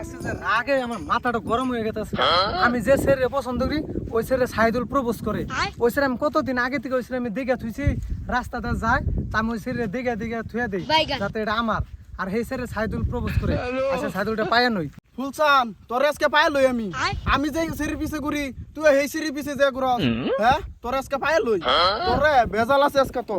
আজকে যে রাগে আমার মাথাটা গরম হয়ে গেছে। আমি যে ছেলে পছন্দ করি ওই ছেলে সাইদুল প্রপোজ করে। ওই ছেলে আমি কতদিন আগে থেকে ওই ছেলে আমি দেখে থুইছি রাস্তাতে যায়, তা আমি ওই ছেলে দেখে থুয়ে দেই যাতে এটা আমার। আর সেই ছেলে সাইদুল প্রপোজ করে। আচ্ছা সাইদুলটা পায়া নই ফুলসান তোর আজকে পায়ে লই আমি যে সিঁড়ির পিছে ঘুরি তুই সেই সিঁড়ির পিছে যে ঘুরস হ্যাঁ তোর আজকে পায়ে লই তোরে বেজাল আছে আজকে তো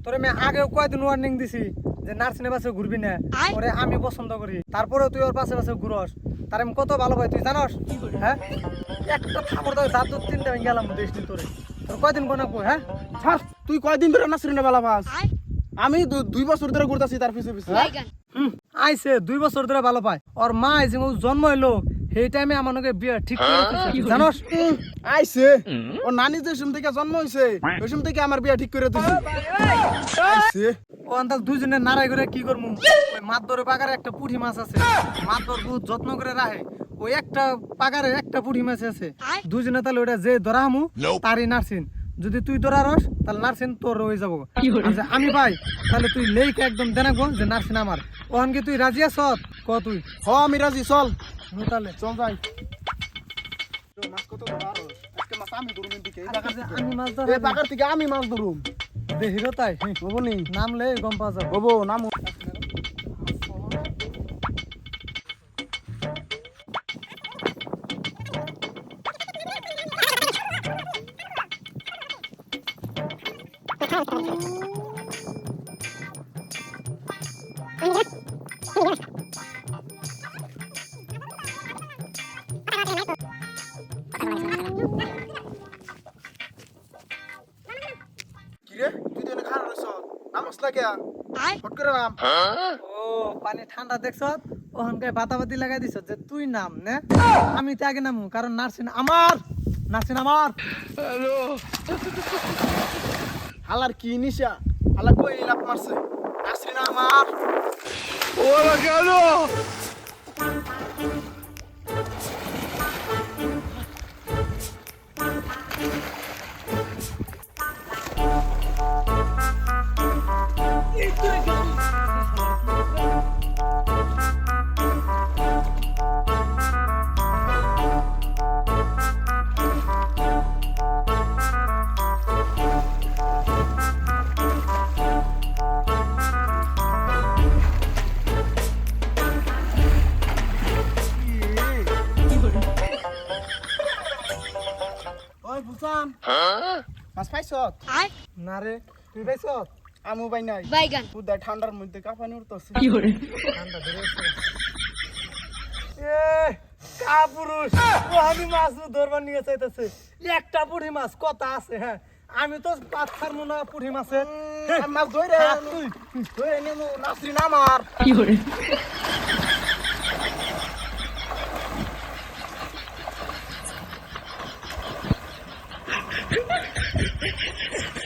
তোরে আমি আগেও কয়দিন ওয়ার্নিং দিছি যে নার্সিনের পাশে ঘুরবি না, ওরে আমি পছন্দ করি, তারপরে তুই ওর পাশে পাশে ঘুরস। তার আমি কত ভালো পাই তুই জানস? হ্যাঁ একটা থাপড় দাও দাঁত তিনটা ভেঙে গেলাম দেশ তোরে। তোর কয়দিন কোনা কই? হ্যাঁ ছাড় তুই কয়দিন ধরে নাসরিনে বেলা পাস আমি 2 বছর ধরে ঘুরতাছি তার পিছে পিছে আইছে 2 বছর ধরে ভালো পায়। ওর মা যে জন্ম হইলো সেই টাইমে আমাকে বিয়ে ঠিক করে দিছে জানস? আইছে ও নানি যে সময় থেকে জন্ম হইছে ওই সময় থেকে আমার বিয়ে ঠিক করে দিছে আইছে ও আন্দাজ দুজনে নাড়াই করে কি করমু? ওই মাতবরের পাগারে একটা পুঁটি মাছ আছে, মাতবর বহুত যত্ন করে রাখে। ওই একটা পাগারে একটা পুঁটি মাছ আছে, দুজনে তাহলে ওটা যে ধরামু তারই নার্সিন। যদি তুই ধরারস তাহলে নার্সিন তোর হয়ে যাবো। আচ্ছা আমি পাই তাহলে তুই লেইকে একদম দেনাগো যে নার্সিন আমার। ওখান কি তুই রাজি আছ? ক তুই। হ আমি রাজি চল তাহলে চল যাই মাছ কত ধরারস আজকে মাছ আমি ধরুম দিকে এই বাগান থেকে আমি মাছ এই বাগান থেকে আমি মাছ ধরুম দেখিরো তাই হবনি নামলে গম পাওয়া যাবে। হবো নাম কিরে তুই তো এনে খারাপ হইছ নামস না কে ফট করে নাম ও পানি ঠান্ডা দেখছ ওখানকার বাতাবাতি লাগাই দিছ যে তুই নাম নে। আমি তো আগে নামু কারণ নার্সিন আমার, নার্সিন আমার। হালার কি নিশা হালা কই লাভ মারছে নাসরিনা আমার ওরা গেল ওই বুসান মাছ পাইছ না রে তুই পাইছ? আমু বাই নাই বাইগান পুদা ঠান্ডার মধ্যে কাঁপানি উঠতেছে ঠান্ডা ধরে এ কাপুরুষ ও আমি মাছ ধরবার নিয়ে চাইতেছে। একটা পুঁটি মাছ কথা আছে। হ্যাঁ আমি তো পাথর মনে পুঁটি মাছের মাছ ধরে তুই ধরে নেমু নাসরিনা আমার